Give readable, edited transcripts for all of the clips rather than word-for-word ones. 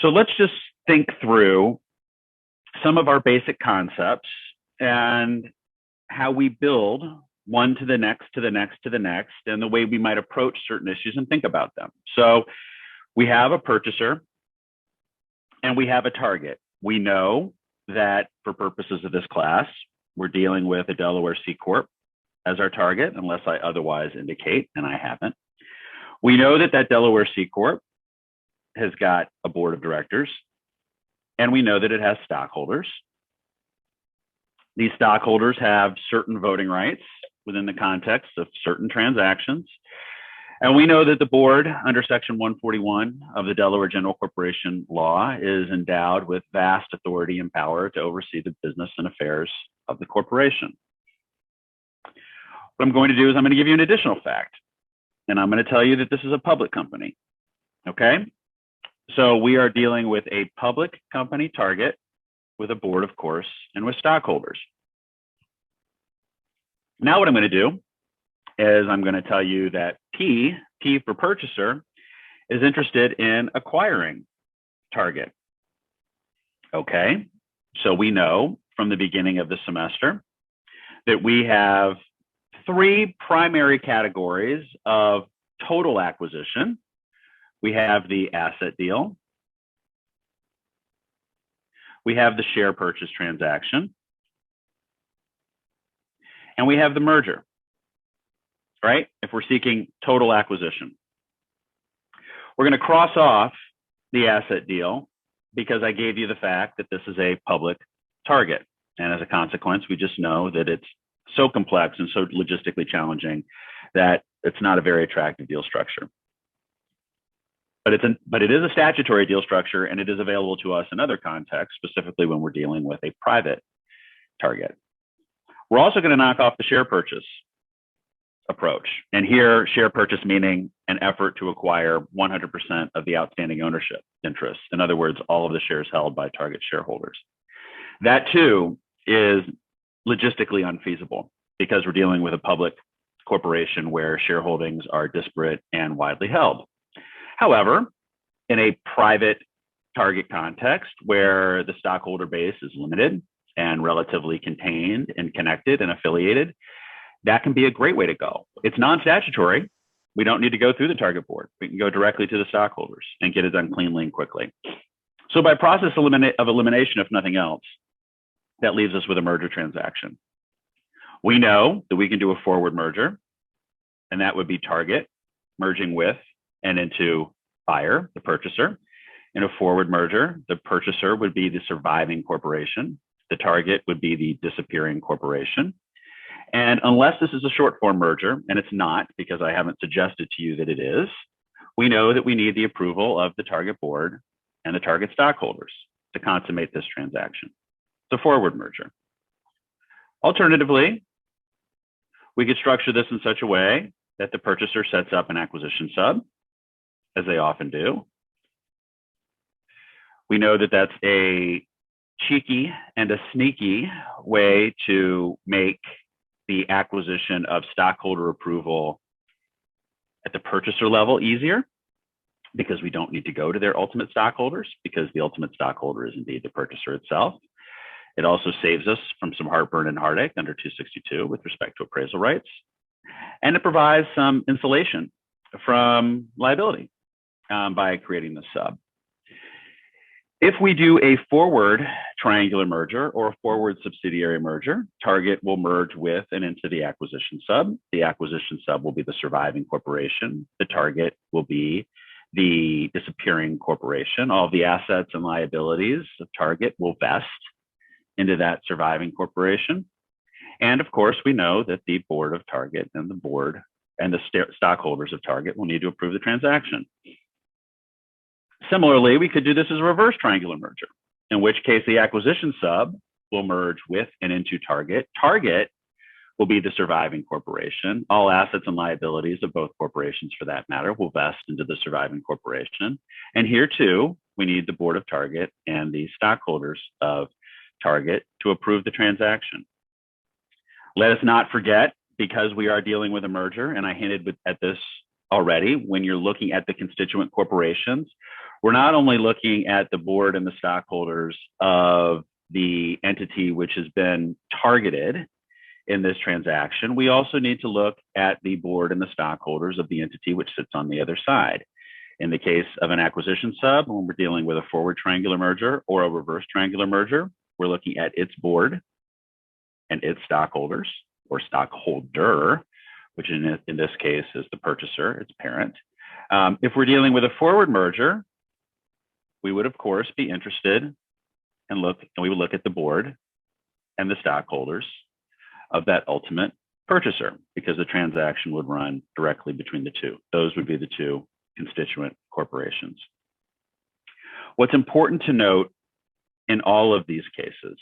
So let's just think through some of our basic concepts and how we build one to the next, to the next, to the next, and the way we might approach certain issues and think about them. So we have a purchaser and we have a target. We know that for purposes of this class, we're dealing with a Delaware C Corp as our target, unless I otherwise indicate, and I haven't. We know that that Delaware C Corp has got a board of directors, and we know that it has stockholders. These stockholders have certain voting rights within the context of certain transactions. And we know that the board under Section 141 of the Delaware General Corporation Law is endowed with vast authority and power to oversee the business and affairs of the corporation. What I'm going to do is I'm going to give you an additional fact, and I'm going to tell you that this is a public company, okay? So we are dealing with a public company target with a board, of course, and with stockholders. Now what I'm going to do is I'm going to tell you that P for purchaser, is interested in acquiring target. Okay, so we know from the beginning of the semester that we have three primary categories of total acquisition. We have the asset deal, we have the share purchase transaction, and we have the merger, right? If we're seeking total acquisition. We're going to cross off the asset deal because I gave you the fact that this is a public target. And as a consequence, we just know that it's so complex and so logistically challenging that it's not a very attractive deal structure. But it is a statutory deal structure, and it is available to us in other contexts, specifically when we're dealing with a private target. We're also going to knock off the share purchase approach. And here, share purchase meaning an effort to acquire 100% of the outstanding ownership interest. In other words, all of the shares held by target shareholders. That too is logistically unfeasible because we're dealing with a public corporation where shareholdings are disparate and widely held. However, in a private target context where the stockholder base is limited and relatively contained and connected and affiliated, that can be a great way to go. It's non-statutory. We don't need to go through the target board. We can go directly to the stockholders and get it done cleanly and quickly. So by process of elimination, if nothing else, that leaves us with a merger transaction. We know that we can do a forward merger, and that would be target merging with and into buyer, the purchaser. In a forward merger, the purchaser would be the surviving corporation. The target would be the disappearing corporation. And unless this is a short form merger, and it's not because I haven't suggested to you that it is, we know that we need the approval of the target board and the target stockholders to consummate this transaction. It's a forward merger. Alternatively, we could structure this in such a way that the purchaser sets up an acquisition sub, as they often do. We know that that's a cheeky and a sneaky way to make the acquisition of stockholder approval at the purchaser level easier because we don't need to go to their ultimate stockholders because the ultimate stockholder is indeed the purchaser itself. It also saves us from some heartburn and heartache under 262 with respect to appraisal rights. And it provides some insulation from liability by creating the sub. If we do a forward triangular merger or a forward subsidiary merger, target will merge with and into the acquisition sub. The acquisition sub will be the surviving corporation. The target will be the disappearing corporation. All the assets and liabilities of target will vest into that surviving corporation. And of course, we know that the board of target and the board and the stockholders of target will need to approve the transaction. Similarly, we could do this as a reverse triangular merger, in which case the acquisition sub will merge with and into target. Target will be the surviving corporation. All assets and liabilities of both corporations, for that matter, will vest into the surviving corporation. And here too, we need the board of target and the stockholders of target to approve the transaction. Let us not forget, because we are dealing with a merger, and I hinted at this already, when you're looking at the constituent corporations, we're not only looking at the board and the stockholders of the entity which has been targeted in this transaction, we also need to look at the board and the stockholders of the entity which sits on the other side. In the case of an acquisition sub, when we're dealing with a forward triangular merger or a reverse triangular merger, we're looking at its board and its stockholders or stockholder, which in this case is the purchaser, its parent. If we're dealing with a forward merger, we would of course be interested and we would look at the board and the stockholders of that ultimate purchaser, because the transaction would run directly between the two. Those would be the two constituent corporations. What's important to note in all of these cases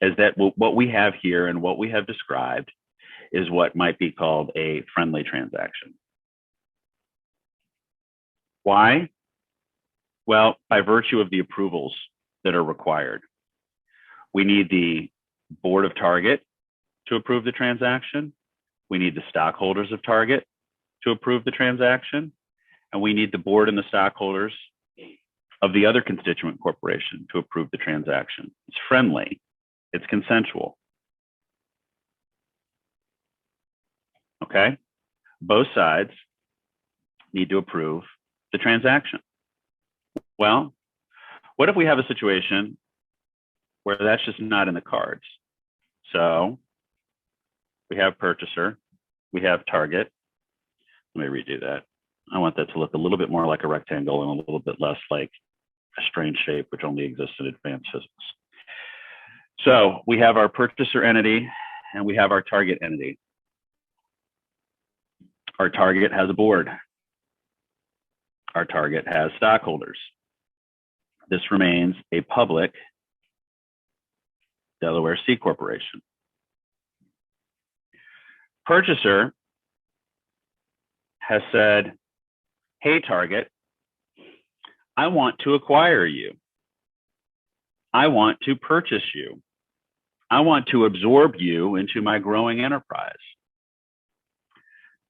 is that what we have here and what we have described is what might be called a friendly transaction. Why? Well, by virtue of the approvals that are required. We need the board of Target to approve the transaction. We need the stockholders of Target to approve the transaction. And we need the board and the stockholders of the other constituent corporation to approve the transaction. It's friendly. It's consensual. Okay? Both sides need to approve the transaction. Well, what if we have a situation where that's just not in the cards? So we have purchaser, we have target. Let me redo that. I want that to look a little bit more like a rectangle and a little bit less like a strange shape, which only exists in advanced physics. So we have our purchaser entity and we have our target entity. Our target has a board. Our target has stockholders. This remains a public Delaware C corporation. Purchaser has said, hey, Target, I want to acquire you. I want to purchase you. I want to absorb you into my growing enterprise.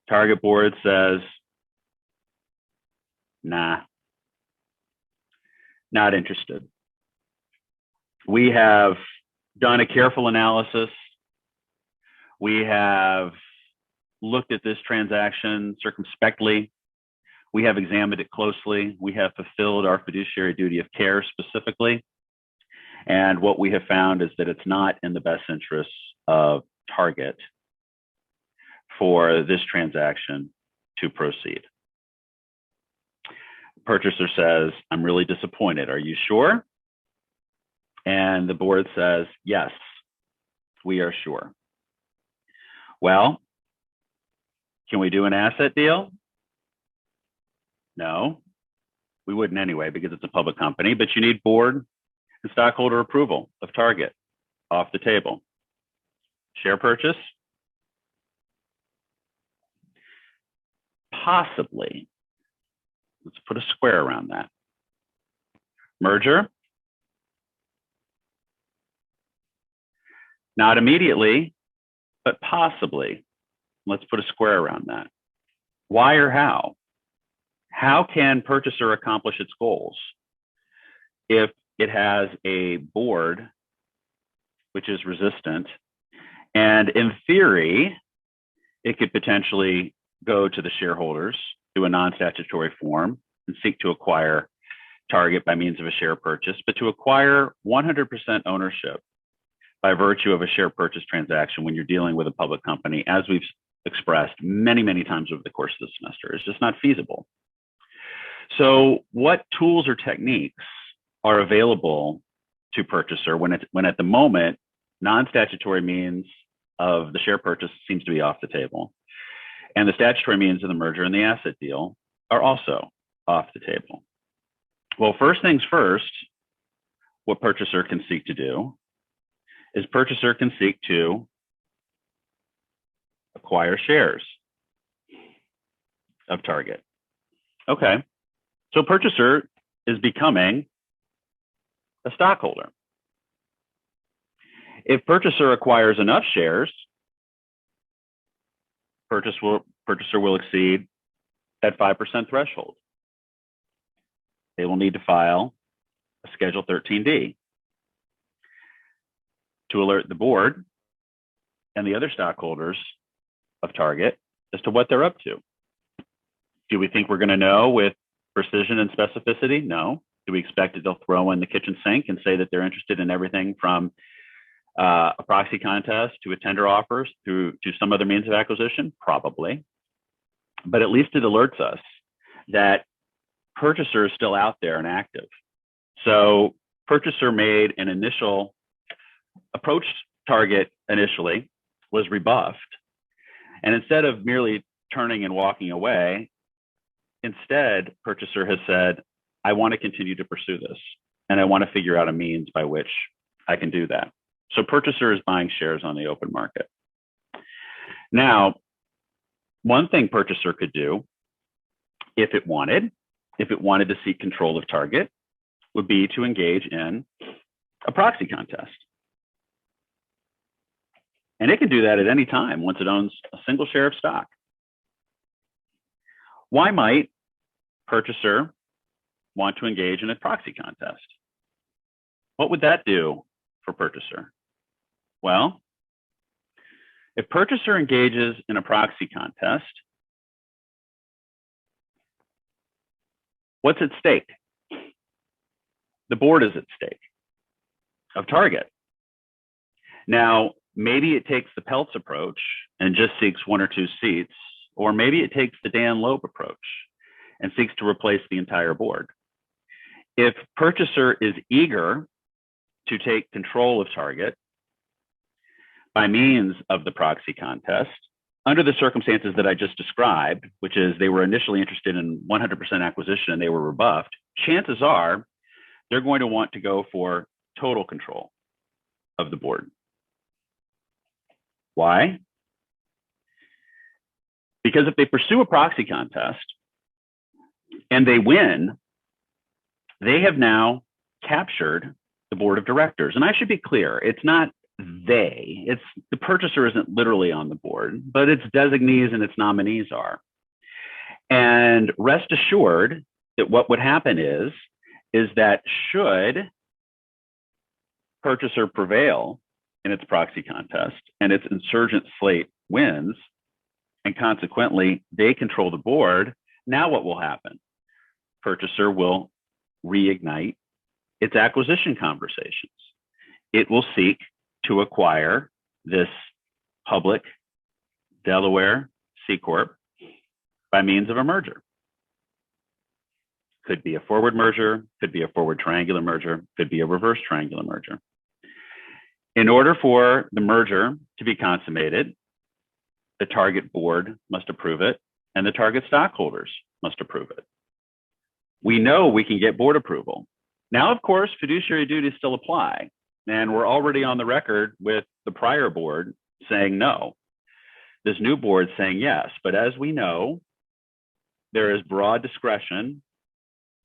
Target board says, nah, not interested. We have done a careful analysis. We have looked at this transaction circumspectly. We have examined it closely. We have fulfilled our fiduciary duty of care specifically. And what we have found is that it's not in the best interests of Target for this transaction to proceed. Purchaser says, I'm really disappointed. Are you sure? And the board says, yes, we are sure. Well, can we do an asset deal? No, we wouldn't anyway because it's a public company, but you need board and stockholder approval of Target. Off the table. Share purchase? Possibly. Let's put a square around that. Merger? Not immediately, but possibly. Let's put a square around that. Why or how? How can purchaser accomplish its goals if it has a board which is resistant, and in theory, it could potentially go to the shareholders through a non-statutory form and seek to acquire Target by means of a share purchase, but to acquire 100% ownership by virtue of a share purchase transaction when you're dealing with a public company, as we've expressed many, many times over the course of the semester, is just not feasible. So what tools or techniques are available to purchaser when at the moment, non-statutory means of the share purchase seems to be off the table, and the statutory means of the merger and the asset deal are also off the table? Well, first things first, what purchaser can seek to do is purchaser can seek to acquire shares of Target. Okay, so purchaser is becoming a stockholder. If purchaser acquires enough shares, purchaser will exceed that 5% threshold. They will need to file a Schedule 13D to alert the board and the other stockholders of Target as to what they're up to. Do we think we're going to know with precision and specificity? No. Do we expect that they'll throw in the kitchen sink and say that they're interested in everything from a proxy contest to a tender offers to some other means of acquisition? Probably. But at least it alerts us that purchaser is still out there and active. So purchaser made an initial approach Target initially, was rebuffed. And instead of merely turning and walking away, instead, purchaser has said, I want to continue to pursue this, and I want to figure out a means by which I can do that. So purchaser is buying shares on the open market. Now, one thing purchaser could do, if it wanted to seek control of Target, would be to engage in a proxy contest. And it can do that at any time once it owns a single share of stock. Why might purchaser want to engage in a proxy contest? What would that do for purchaser? Well, if purchaser engages in a proxy contest, what's at stake? The board is at stake of Target. Now, maybe it takes the Peltz approach and just seeks 1 or 2 seats, or maybe it takes the Dan Loeb approach and seeks to replace the entire board. If purchaser is eager to take control of Target by means of the proxy contest, under the circumstances that I just described, which is they were initially interested in 100% acquisition and they were rebuffed, chances are they're going to want to go for total control of the board. Why? Because if they pursue a proxy contest and they win, they have now captured the board of directors. And I should be clear, it's not the purchaser isn't literally on the board, but its designees and its nominees are. And rest assured that what would happen is that should purchaser prevail in its proxy contest and its insurgent slate wins, and consequently they control the board, now what will happen? Purchaser will reignite its acquisition conversations. It will seek to acquire this public Delaware C Corp by means of a merger. Could be a forward merger, could be a forward triangular merger, could be a reverse triangular merger. In order for the merger to be consummated, the Target board must approve it, and the Target stockholders must approve it. We know we can get board approval. Now, of course, fiduciary duties still apply, and we're already on the record with the prior board saying no. This new board saying yes, but as we know, there is broad discretion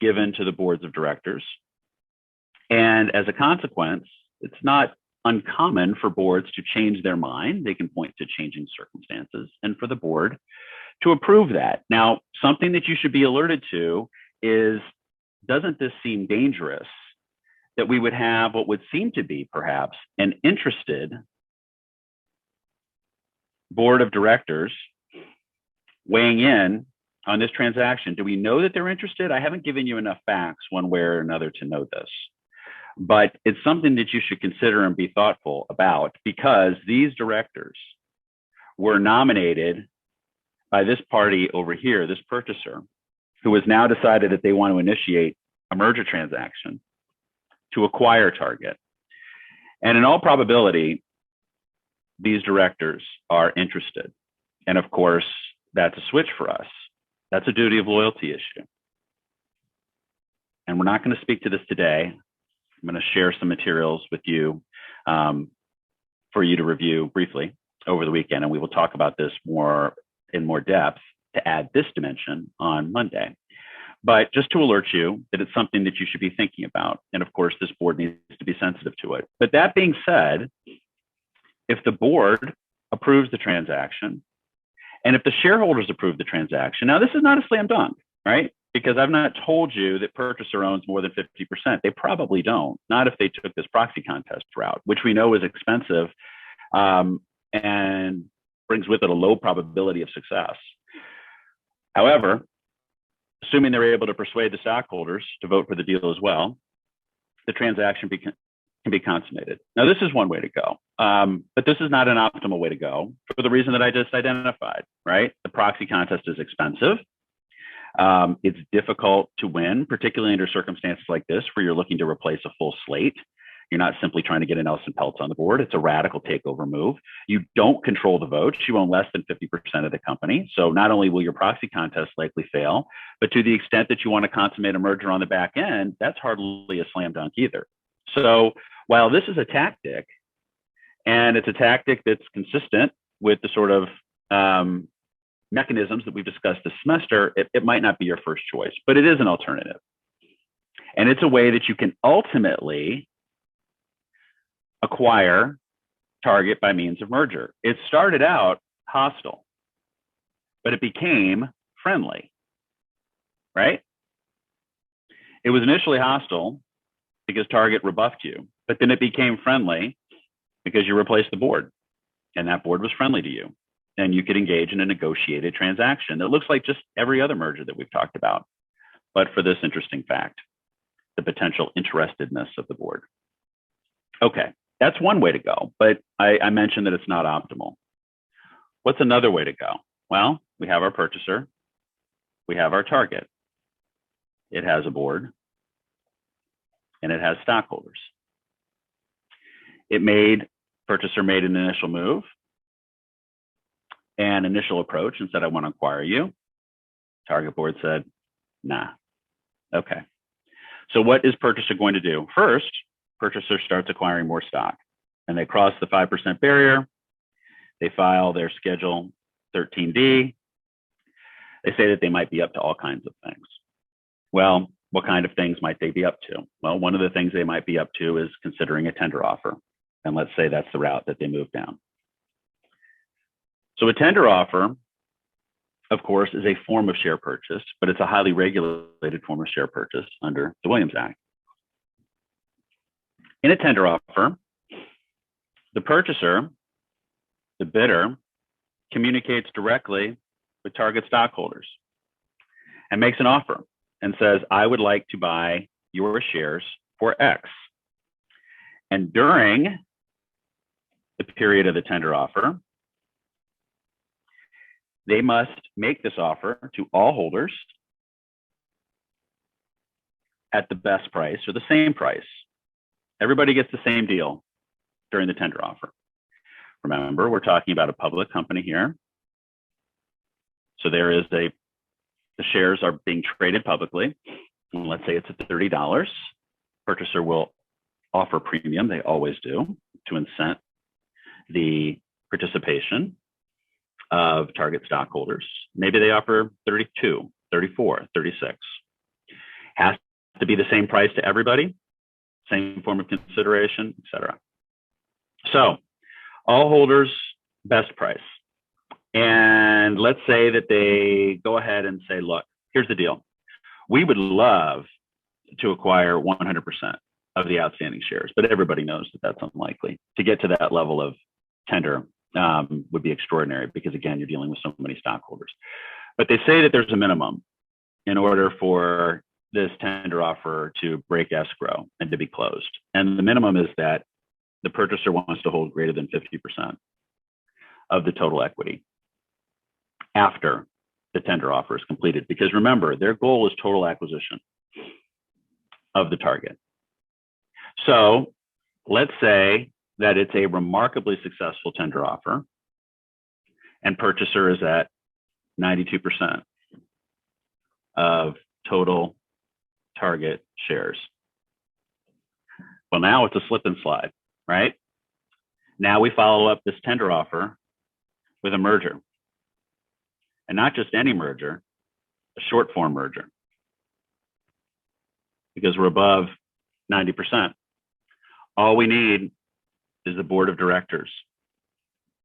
given to the boards of directors. And as a consequence, it's not uncommon for boards to change their mind. They can point to changing circumstances and for the board to approve that. Now, something that you should be alerted to is, doesn't this seem dangerous that we would have what would seem to be perhaps an interested board of directors weighing in on this transaction? Do we know that they're interested? I haven't given you enough facts one way or another to know this, but it's something that you should consider and be thoughtful about, because these directors were nominated by this party over here, this purchaser, who has now decided that they want to initiate a merger transaction to acquire Target. And in all probability, these directors are interested. And of course, that's a switch for us. That's a duty of loyalty issue. And we're not going to speak to this today. I'm going to share some materials with you for you to review briefly over the weekend. And we will talk about this in more depth to add this dimension on Monday. But just to alert you that it's something that you should be thinking about. And of course, this board needs to be sensitive to it. But that being said, if the board approves the transaction And if the shareholders approve the transaction, now this is not a slam dunk, right? Because I've not told you that purchaser owns more than 50%. They probably don't, not if they took this proxy contest route, which we know is expensive and brings with it a low probability of success. However, assuming they're able to persuade the stockholders to vote for the deal as well, the transaction can be consummated. Now, this is one way to go, but this is not an optimal way to go for the reason that I just identified, right? The proxy contest is expensive. It's difficult to win, particularly under circumstances like this where you're looking to replace a full slate. You're not simply trying to get an Nelson Peltz on the board. It's a radical takeover move. You don't control the votes. You own less than 50% of the company. So not only will your proxy contest likely fail, but to the extent that you want to consummate a merger on the back end, that's hardly a slam dunk either. So while this is a tactic, and it's a tactic that's consistent with the sort of mechanisms that we've discussed this semester, it might not be your first choice, but it is an alternative. And it's a way that you can ultimately acquire target by means of merger. It started out hostile, but it became friendly, right? It was initially hostile because Target rebuffed you, but then it became friendly because you replaced the board, and that board was friendly to you. And you could engage in a negotiated transaction that looks like just every other merger that we've talked about, but for this interesting fact, the potential interestedness of the board. Okay, that's one way to go, but I mentioned that it's not optimal. What's another way to go? Well, we have our purchaser, we have our target. It has a board, and it has stockholders. Purchaser made an initial move, an initial approach and said, I want to acquire you. Target board said, nah. Okay. So what is purchaser going to do? First, purchaser starts acquiring more stock, and they cross the 5% barrier. They file their Schedule 13D. They say that they might be up to all kinds of things. Well, what kind of things might they be up to? Well, one of the things they might be up to is considering a tender offer. And let's say that's the route that they move down. So a tender offer, of course, is a form of share purchase, but it's a highly regulated form of share purchase under the Williams Act. In a tender offer, the purchaser, the bidder, communicates directly with target stockholders and makes an offer and says, I would like to buy your shares for X. And during the period of the tender offer, they must make this offer to all holders at the best price or the same price. Everybody gets the same deal during the tender offer. Remember, we're talking about a public company here. So the shares are being traded publicly. And let's say it's at $30. Purchaser will offer premium, they always do, to incent the participation of target stockholders. Maybe they offer 32, 34, 36. Has to be the same price to everybody, same form of consideration, et cetera. So all holders, best price. And let's say that they go ahead and say, look, here's the deal. We would love to acquire 100% of the outstanding shares, but everybody knows that that's unlikely. To get to that level of tender would be extraordinary because, again, you're dealing with so many stockholders. But they say that there's a minimum in order for this tender offer to break escrow and to be closed. And the minimum is that the purchaser wants to hold greater than 50% of the total equity after the tender offer is completed. Because remember, their goal is total acquisition of the target. So let's say that it's a remarkably successful tender offer and purchaser is at 92% of total target shares. Well, now it's a slip and slide, right? Now we follow up this tender offer with a merger. And not just any merger, a short form merger. Because we're above 90%. All we need is the board of directors,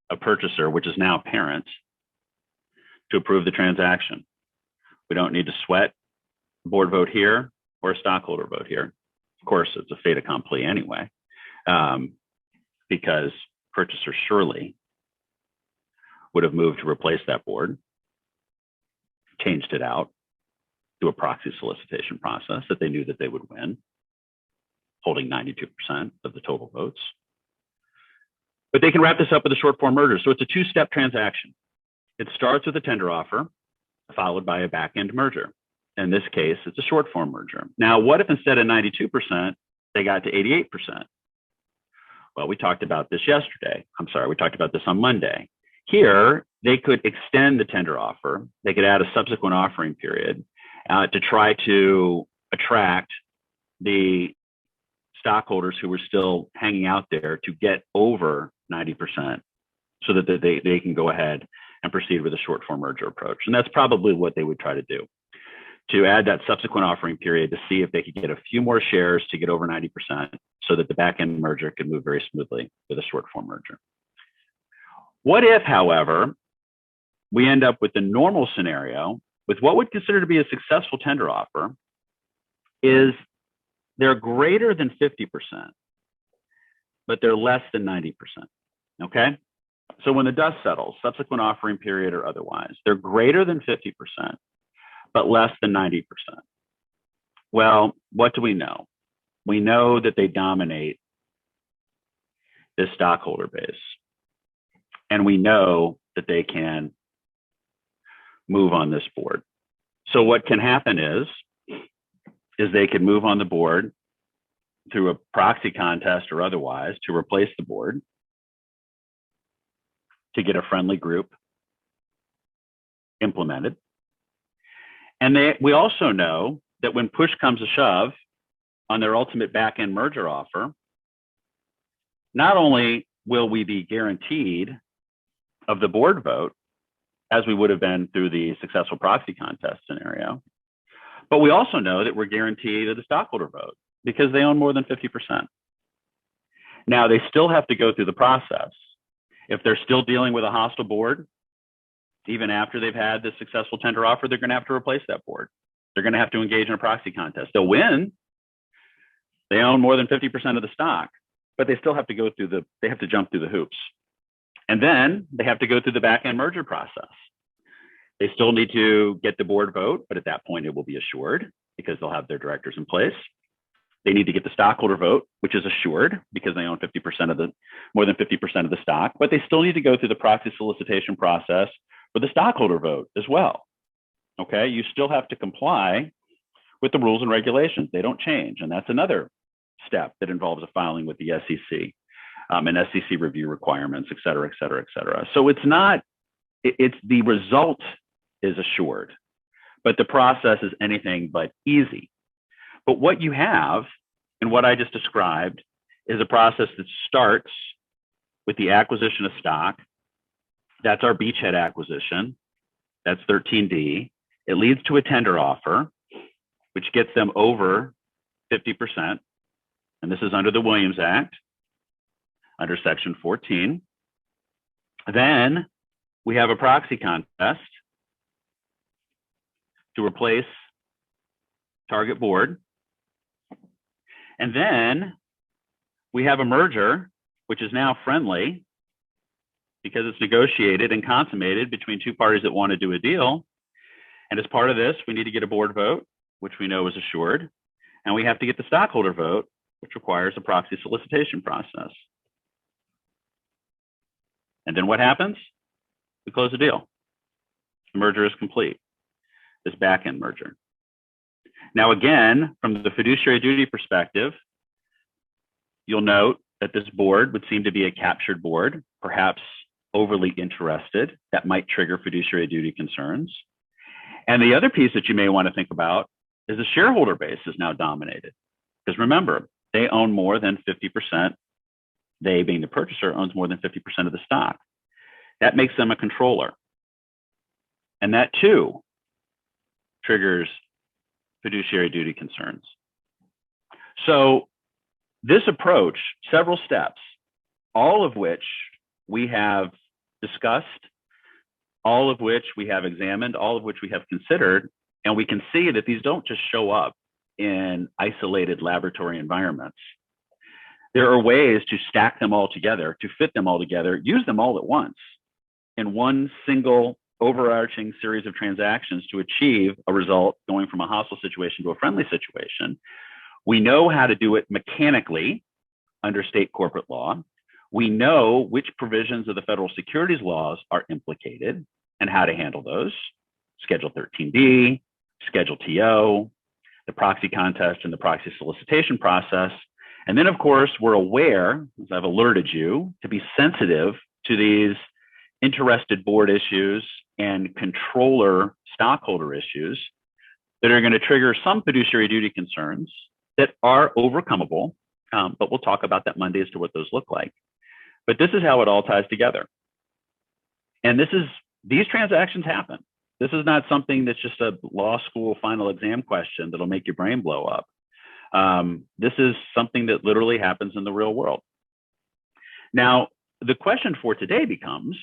a purchaser, which is now parent, to approve the transaction. We don't need to sweat a board vote here or a stockholder vote here. Of course, it's a fait accompli anyway, because purchaser surely would have moved to replace that board, changed it out through a proxy solicitation process that they knew that they would win, holding 92% of the total votes. But they can wrap this up with a short form merger. So it's a two-step transaction. It starts with a tender offer, followed by a back-end merger. In this case, it's a short form merger. Now, what if instead of 92%, they got to 88%? Well, we talked about this yesterday. I'm sorry, we talked about this on Monday. Here, they could extend the tender offer. They could add a subsequent offering period to try to attract the stockholders who were still hanging out there to get over 90% so that they can go ahead and proceed with a short form merger approach. And that's probably what they would try to do, to add that subsequent offering period to see if they could get a few more shares to get over 90% so that the back end merger could move very smoothly with a short form merger. What if, however, we end up with the normal scenario with what would consider to be a successful tender offer is they're greater than 50%, but they're less than 90%, okay? So when the dust settles, subsequent offering period or otherwise, they're greater than 50%, but less than 90%. Well, what do we know? We know that they dominate this stockholder base. And we know that they can move on this board. So what can happen is they can move on the board through a proxy contest or otherwise to replace the board, to get a friendly group implemented. And we also know that when push comes to shove on their ultimate back-end merger offer, not only will we be guaranteed of the board vote, as we would have been through the successful proxy contest scenario, but we also know that we're guaranteed of the stockholder vote because they own more than 50%. Now, they still have to go through the process. If they're still dealing with a hostile board, even after they've had the successful tender offer, they're going to have to replace that board. They're going to have to engage in a proxy contest. They'll win. They own more than 50% of the stock, but they still have to go through they have to jump through the hoops. And then they have to go through the back-end merger process. They still need to get the board vote, but at that point it will be assured because they'll have their directors in place. They need to get the stockholder vote, which is assured because they own more than 50% of the stock, but they still need to go through the proxy solicitation process for the stockholder vote as well. Okay, you still have to comply with the rules and regulations. They don't change, and that's another step that involves a filing with the SEC. And SEC review requirements, et cetera, et cetera, et cetera. So it's the result is assured, but the process is anything but easy. But what you have and what I just described is a process that starts with the acquisition of stock. That's our beachhead acquisition. That's 13D. It leads to a tender offer, which gets them over 50%. And this is under the Williams Act, under Section 14. Then we have a proxy contest to replace target board. And then we have a merger, which is now friendly because it's negotiated and consummated between two parties that want to do a deal. And as part of this, we need to get a board vote, which we know is assured. And we have to get the stockholder vote, which requires a proxy solicitation process. And then what happens? We close the deal. The merger is complete, this back-end merger. Now, again, from the fiduciary duty perspective, you'll note that this board would seem to be a captured board, perhaps overly interested. That might trigger fiduciary duty concerns. And the other piece that you may want to think about is the shareholder base is now dominated. Because remember, they own more than 50%. They, being the purchaser, owns more than 50% of the stock. That makes them a controller. And that too triggers fiduciary duty concerns. So this approach, several steps, all of which we have discussed all of which we have examined, all of which we have considered, and we can see that these don't just show up in isolated laboratory environments. There are ways to stack them all together, to fit them all together, use them all at once in one single overarching series of transactions to achieve a result going from a hostile situation to a friendly situation. We know how to do it mechanically under state corporate law. We know which provisions of the federal securities laws are implicated and how to handle those. Schedule 13B, Schedule TO, the proxy contest and the proxy solicitation process. And then, of course, we're aware, as I've alerted you, to be sensitive to these interested board issues and controller stockholder issues that are going to trigger some fiduciary duty concerns that are overcomable, but we'll talk about that Monday as to what those look like. But this is how it all ties together. And these transactions happen. This is not something that's just a law school final exam question that'll make your brain blow up. This is something that literally happens in the real world. Now, the question for today becomes,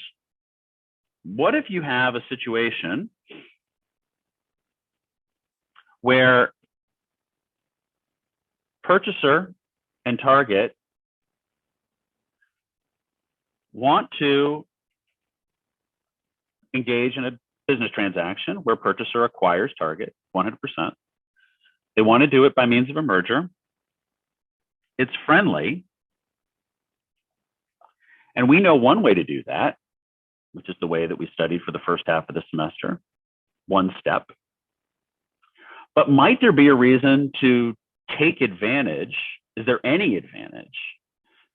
what if you have a situation where purchaser and target want to engage in a business transaction where purchaser acquires target 100%. They want to do it by means of a merger. It's friendly. And we know one way to do that, which is the way that we studied for the first half of the semester, one step. But might there be a reason to take advantage? Is there any advantage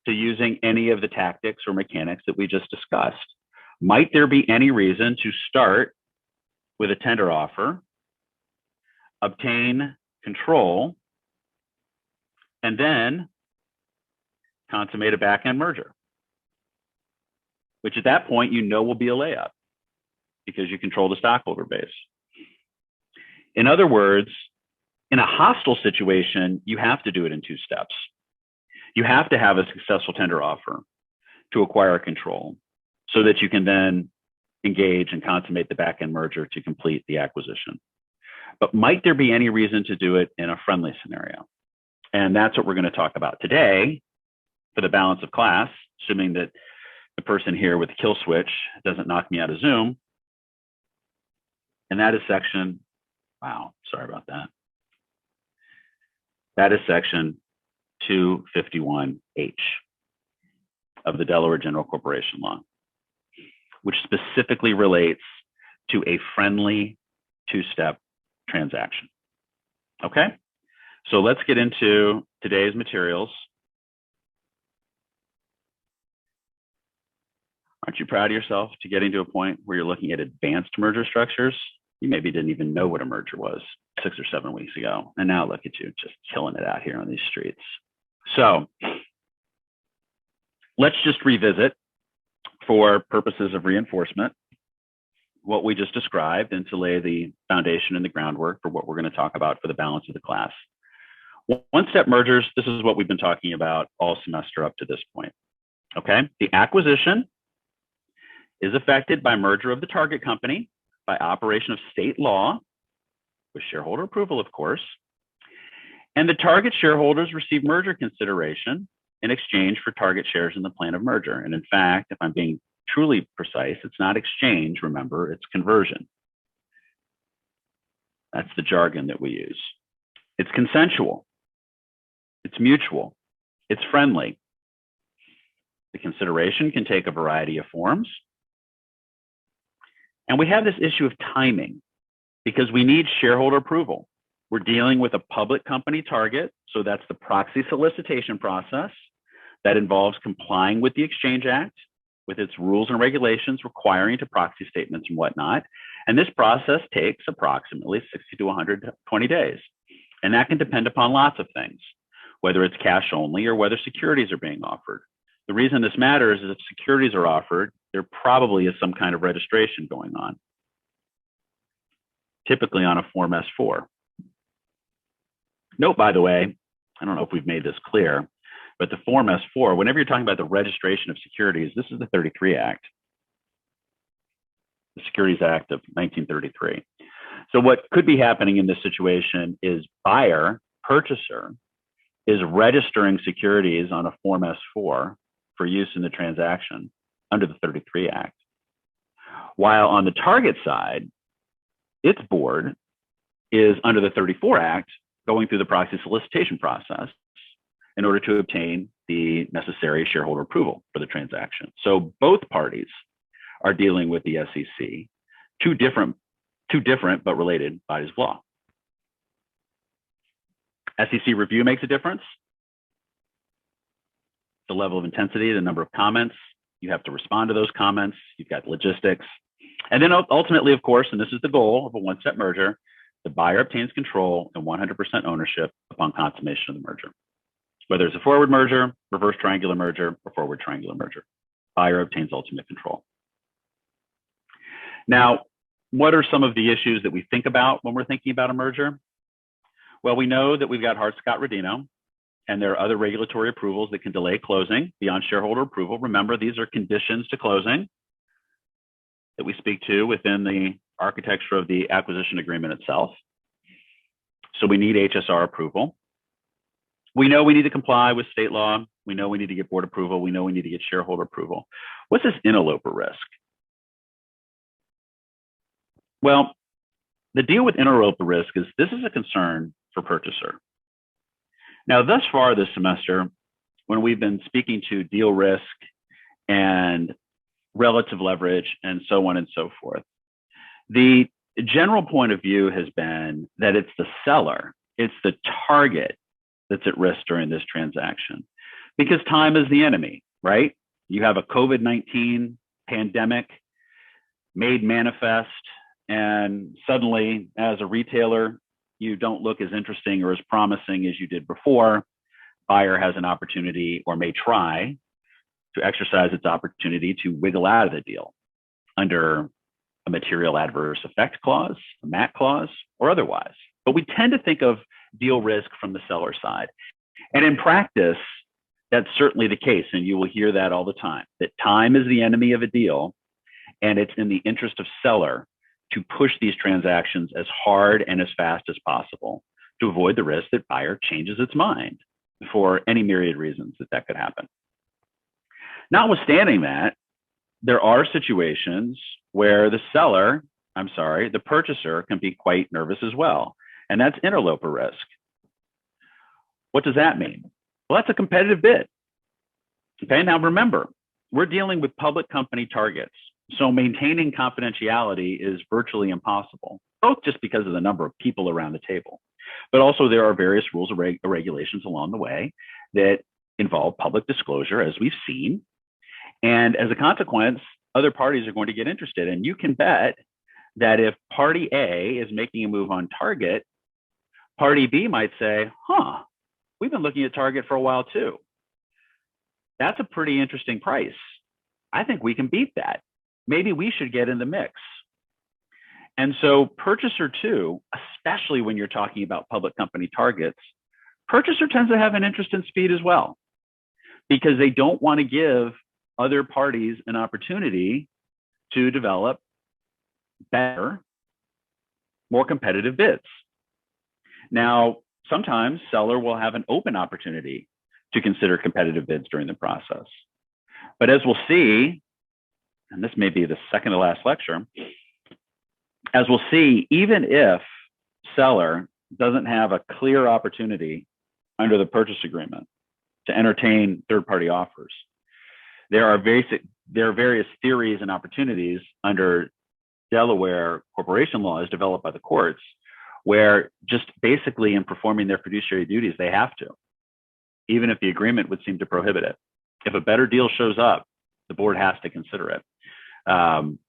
to using any of the tactics or mechanics that we just discussed? Might there be any reason to start with a tender offer, obtain control, and then consummate a back-end merger, which at that point you know will be a layup because you control the stockholder base. In other words, in a hostile situation, you have to do it in two steps. You have to have a successful tender offer to acquire control so that you can then engage and consummate the back-end merger to complete the acquisition. But might there be any reason to do it in a friendly scenario? And that's what we're going to talk about today for the balance of class, assuming that the person here with the kill switch doesn't knock me out of Zoom. And that is section, wow, sorry about that. That is section 251H of the Delaware General Corporation Law, which specifically relates to a friendly two-step transaction. Okay, so let's get into today's materials. Aren't you proud of yourself to getting to a point where you're looking at advanced merger structures? You maybe didn't even know what a merger was 6 or 7 weeks ago. And now look at you just killing it out here on these streets. So let's just revisit, for purposes of reinforcement, what we just described and to lay the foundation and the groundwork for what we're going to talk about for the balance of the class. One-step mergers, this is what we've been talking about all semester up to this point. Okay, the acquisition is affected by merger of the target company by operation of state law, with shareholder approval, of course, and the target shareholders receive merger consideration in exchange for target shares in the plan of merger. And in fact, if I'm being truly precise, it's not exchange, remember, it's conversion. That's the jargon that we use. It's consensual, it's mutual, it's friendly. The consideration can take a variety of forms. And we have this issue of timing because we need shareholder approval. We're dealing with a public company target, so that's the proxy solicitation process that involves complying with the Exchange Act, with its rules and regulations requiring to proxy statements and whatnot. And this process takes approximately 60 to 120 days. And that can depend upon lots of things, whether it's cash only or whether securities are being offered. The reason this matters is if securities are offered, there probably is some kind of registration going on, typically on a Form S-4. Note, by the way, I don't know if we've made this clear, but the Form S-4, whenever you're talking about the registration of securities, this is the 33 Act. the Securities Act of 1933. So what could be happening in this situation is purchaser, is registering securities on a Form S-4 for use in the transaction under the 33 Act. While on the target side, its board is under the 34 Act going through the proxy solicitation process in order to obtain the necessary shareholder approval for the transaction. So both parties are dealing with the SEC, two different but related bodies of law. SEC review makes a difference. The level of intensity, the number of comments, you have to respond to those comments, you've got logistics. And then ultimately, of course, and this is the goal of a one-step merger, the buyer obtains control and 100% ownership upon consummation of the merger. Whether it's a forward merger, reverse triangular merger, or forward triangular merger, buyer obtains ultimate control. Now, what are some of the issues that we think about when we're thinking about a merger? Well, we know that we've got Hart-Scott-Rodino, and there are other regulatory approvals that can delay closing beyond shareholder approval. Remember, these are conditions to closing that we speak to within the architecture of the acquisition agreement itself. So we need HSR approval. We know we need to comply with state law. We know we need to get board approval. We know we need to get shareholder approval. What's this interloper risk? Well, the deal with interloper risk is this is a concern for purchaser. Now, thus far this semester, when we've been speaking to deal risk and relative leverage and so on and so forth, the general point of view has been that it's the seller, it's the target that's at risk during this transaction because time is the enemy, right? You have a COVID-19 pandemic made manifest, and suddenly as a retailer, you don't look as interesting or as promising as you did before. Buyer has an opportunity or may try to exercise its opportunity to wiggle out of the deal under a material adverse effect clause, a MAC clause, or otherwise. But we tend to think of deal risk from the seller side. And in practice, that's certainly the case. And you will hear that all the time, that time is the enemy of a deal. And it's in the interest of seller to push these transactions as hard and as fast as possible to avoid the risk that buyer changes its mind for any myriad reasons that could happen. Notwithstanding that, there are situations where the purchaser can be quite nervous as well. And that's interloper risk. What does that mean? Well, that's a competitive bid. Okay, now remember, we're dealing with public company targets. So maintaining confidentiality is virtually impossible, both just because of the number of people around the table, but also there are various rules or regulations along the way that involve public disclosure, as we've seen. And as a consequence, other parties are going to get interested. And you can bet that if party A is making a move on target, party B might say, we've been looking at target for a while too. That's a pretty interesting price. I think we can beat that. Maybe we should get in the mix. And so purchaser two, especially when you're talking about public company targets, purchaser tends to have an interest in speed as well, because they don't want to give other parties an opportunity to develop better, more competitive bids. Now, sometimes seller will have an open opportunity to consider competitive bids during the process. But as we'll see, and this may be the second to last lecture, as we'll see, even if seller doesn't have a clear opportunity under the purchase agreement to entertain third-party offers, there are various theories and opportunities under Delaware corporation laws developed by the courts where just basically in performing their fiduciary duties, they have to, even if the agreement would seem to prohibit it. If a better deal shows up, the board has to consider it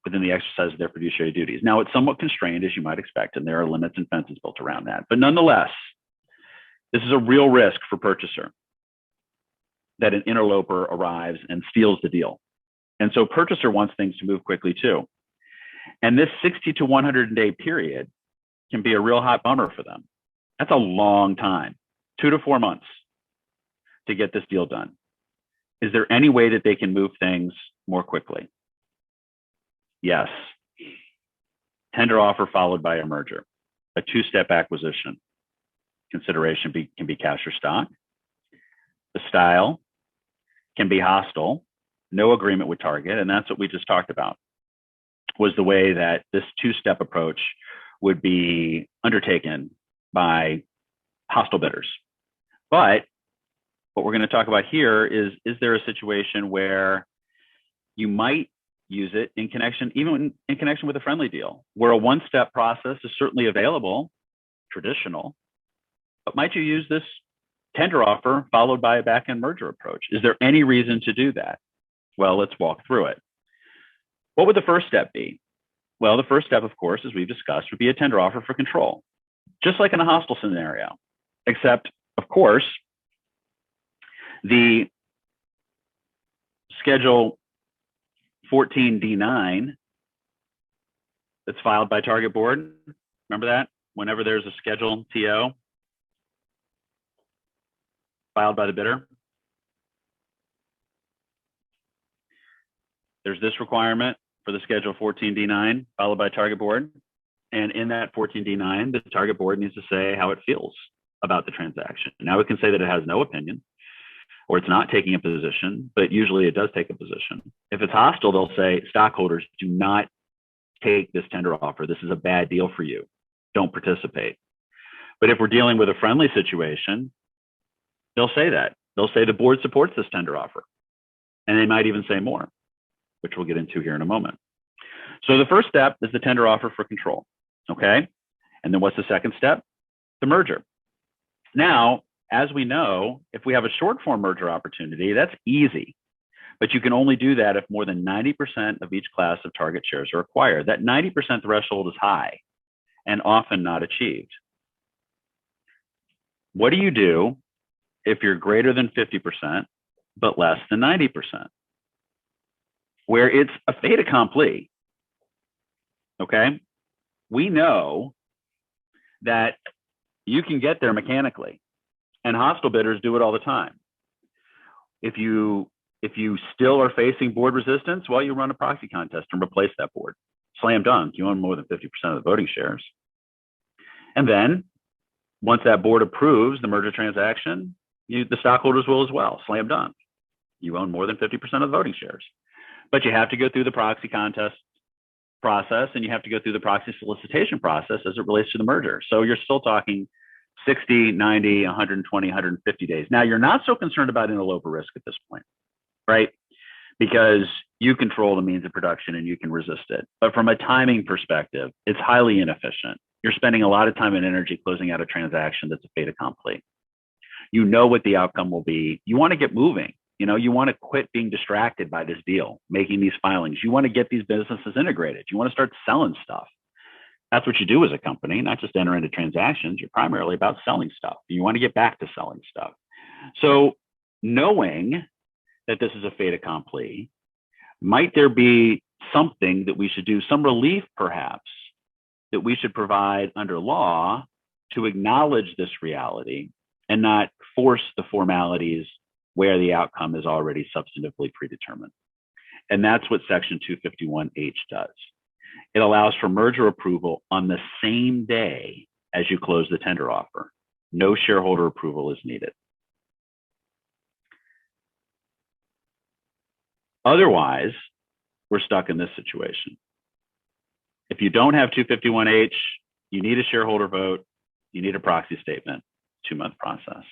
within the exercise of their fiduciary duties. Now, it's somewhat constrained, as you might expect, and there are limits and fences built around that. But nonetheless, this is a real risk for purchaser that an interloper arrives and steals the deal. And so purchaser wants things to move quickly too. And this 60 to 100-day period can be a real hot bummer for them. That's a long time, 2 to 4 months to get this deal done. Is there any way that they can move things more quickly? Yes. tender offer followed by a merger, a two-step acquisition. Consideration can be cash or stock. The style can be hostile, no agreement with target, and that's what we just talked about, was the way that this two-step approach would be undertaken by hostile bidders. But what we're going to talk about here is there a situation where you might use it in connection, even in connection with a friendly deal, where a one-step process is certainly available, traditional, but might you use this tender offer followed by a back-end merger approach? Is there any reason to do that? Well, let's walk through it. What would the first step be? Well, the first step, of course, as we've discussed, would be a tender offer for control, just like in a hostile scenario, except, of course, the Schedule 14D9 that's filed by target board. Remember that? Whenever there's a schedule TO filed by the bidder, there's this requirement for the Schedule 14D9 followed by target board. And in that 14D9, the target board needs to say how it feels about the transaction. Now it can say that it has no opinion or it's not taking a position, but usually it does take a position. If it's hostile, they'll say, stockholders, do not take this tender offer. This is a bad deal for you. Don't participate. But if we're dealing with a friendly situation, they'll say that. They'll say the board supports this tender offer. And they might even say more, which we'll get into here in a moment. So the first step is the tender offer for control, okay? And then what's the second step? The merger. Now, as we know, if we have a short form merger opportunity, that's easy. But you can only do that if more than 90% of each class of target shares are acquired. That 90% threshold is high and often not achieved. What do you do if you're greater than 50%, but less than 90%? Where it's a fait accompli, okay? We know that you can get there mechanically, and hostile bidders do it all the time. If you still are facing board resistance, well, you run a proxy contest and replace that board. Slam dunk, you own more than 50% of the voting shares. And then once that board approves the merger transaction, the stockholders will as well. Slam dunk, you own more than 50% of the voting shares. But you have to go through the proxy contest process and you have to go through the proxy solicitation process as it relates to the merger. So you're still talking 60, 90, 120, 150 days. Now, you're not so concerned about interloper risk at this point, right? Because you control the means of production and you can resist it. But from a timing perspective, it's highly inefficient. You're spending a lot of time and energy closing out a transaction that's a fait accompli. You know what the outcome will be. You want to get moving. You know, you want to quit being distracted by this deal, making these filings. You want to get these businesses integrated. You want to start selling stuff. That's what you do as a company, not just enter into transactions. You're primarily about selling stuff. You want to get back to selling stuff. So knowing that this is a fait accompli, might there be something that we should do, some relief perhaps, that we should provide under law to acknowledge this reality and not force the formalities where the outcome is already substantively predetermined? And that's what Section 251H does. It allows for merger approval on the same day as you close the tender offer. No shareholder approval is needed. Otherwise, we're stuck in this situation. If you don't have 251H, you need a shareholder vote, you need a proxy statement, 2-month process.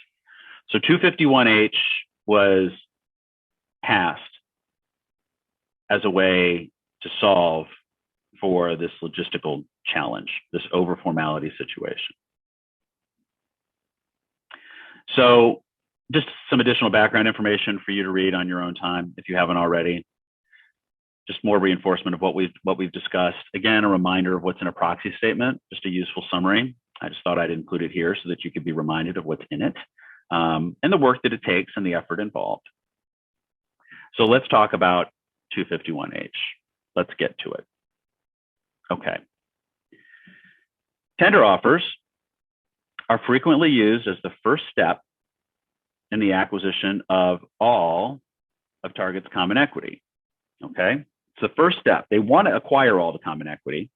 So 251H was passed as a way to solve for this logistical challenge, this over formality situation. So just some additional background information for you to read on your own time if you haven't already. Just more reinforcement of what we've discussed. Again, a reminder of what's in a proxy statement, just a useful summary. I just thought I'd include it here so that you could be reminded of what's in it and the work that it takes and the effort involved. So let's talk about 251H. Let's get to it. Okay. Tender offers are frequently used as the first step in the acquisition of all of target's common equity. Okay. It's the first step. They want to acquire all the common equity.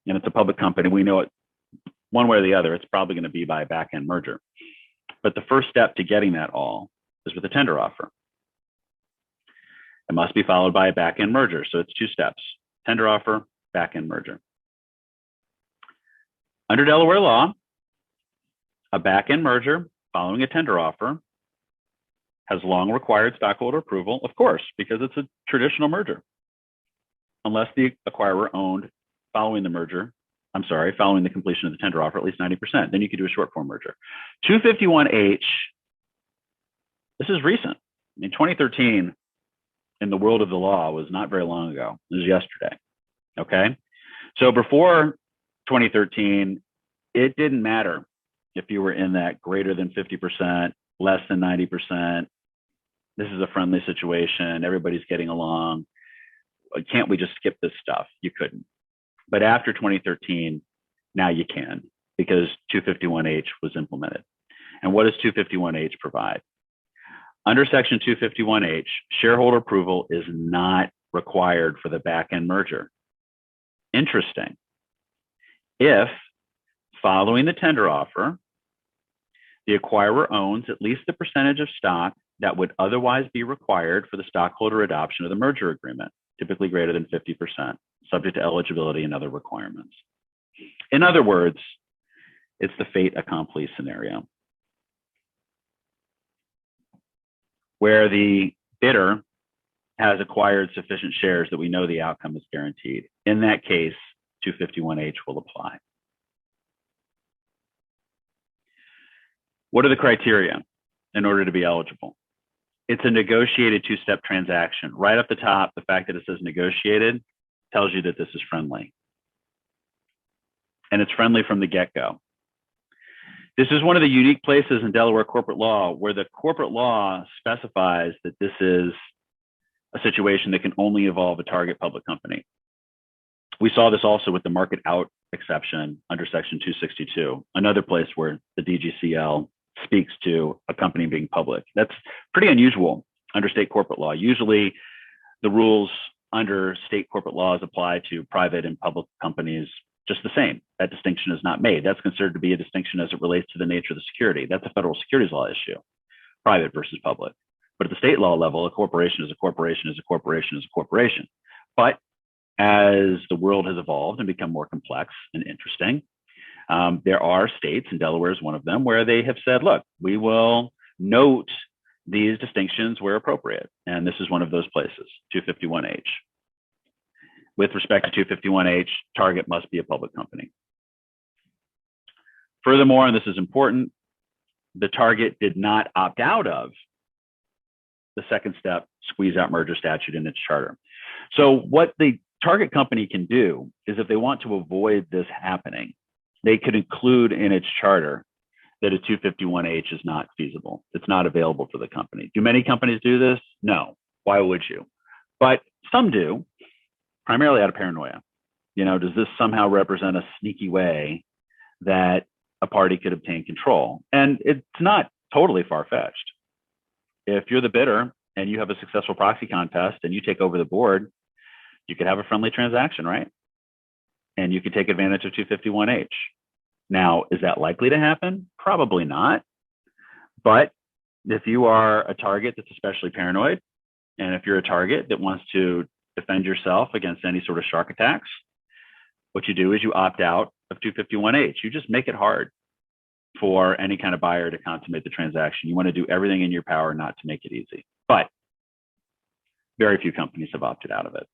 and it's a public company, we know it one way or the other, it's probably going to be by a back-end merger. But the first step to getting that all is with a tender offer. It must be followed by a back-end merger. So it's 2 steps: tender offer, back-end merger. Under Delaware law, a back-end merger following a tender offer has long required stockholder approval, of course, because it's a traditional merger. Unless the acquirer owned following the completion of the tender offer, at least 90%, then you could do a short form merger. 251H, this is recent. I mean, 2013 in the world of the law was not very long ago. It was yesterday, okay? So before 2013, it didn't matter if you were in that greater than 50%, less than 90%. This is a friendly situation. Everybody's getting along. Can't we just skip this stuff? You couldn't. But after 2013, now you can, because 251H was implemented. And what does 251H provide? Under Section 251H, shareholder approval is not required for the back-end merger. Interesting. If, following the tender offer, the acquirer owns at least the percentage of stock that would otherwise be required for the stockholder adoption of the merger agreement, typically greater than 50%, subject to eligibility and other requirements. In other words, it's the fait accompli scenario, where the bidder has acquired sufficient shares that we know the outcome is guaranteed. In that case, 251H will apply. What are the criteria in order to be eligible? It's a negotiated 2-step transaction. Right up the top, the fact that it says negotiated tells you that this is friendly. And it's friendly from the get-go. This is one of the unique places in Delaware corporate law where the corporate law specifies that this is a situation that can only involve a target public company. We saw this also with the market out exception under Section 262, another place where the DGCL speaks to a company being public. That's pretty unusual under state corporate law. Usually the rules under state corporate laws apply to private and public companies just the same. That distinction is not made. That's considered to be a distinction as it relates to the nature of the security. That's a federal securities law issue, private versus public. But at the state law level, a corporation is a corporation is a corporation is a corporation. But as the world has evolved and become more complex and interesting, there are states, and Delaware is one of them, where they have said, look, we will note these distinctions where appropriate. And this is one of those places, 251H. With respect to 251H, target must be a public company. Furthermore, and this is important, the target did not opt out of the second step, squeeze out merger statute in its charter. So what the target company can do is, if they want to avoid this happening, they could include in its charter that a 251H is not feasible. It's not available for the company. Do many companies do this? No. Why would you? But some do, primarily out of paranoia. You know, does this somehow represent a sneaky way that a party could obtain control? And it's not totally far-fetched. If you're the bidder and you have a successful proxy contest and you take over the board, you could have a friendly transaction, right? And you could take advantage of 251H. Now, is that likely to happen? Probably not. But if you are a target that's especially paranoid, and if you're a target that wants to defend yourself against any sort of shark attacks, what you do is you opt out of 251H. You just make it hard for any kind of buyer to consummate the transaction. You want to do everything in your power not to make it easy. But very few companies have opted out of it.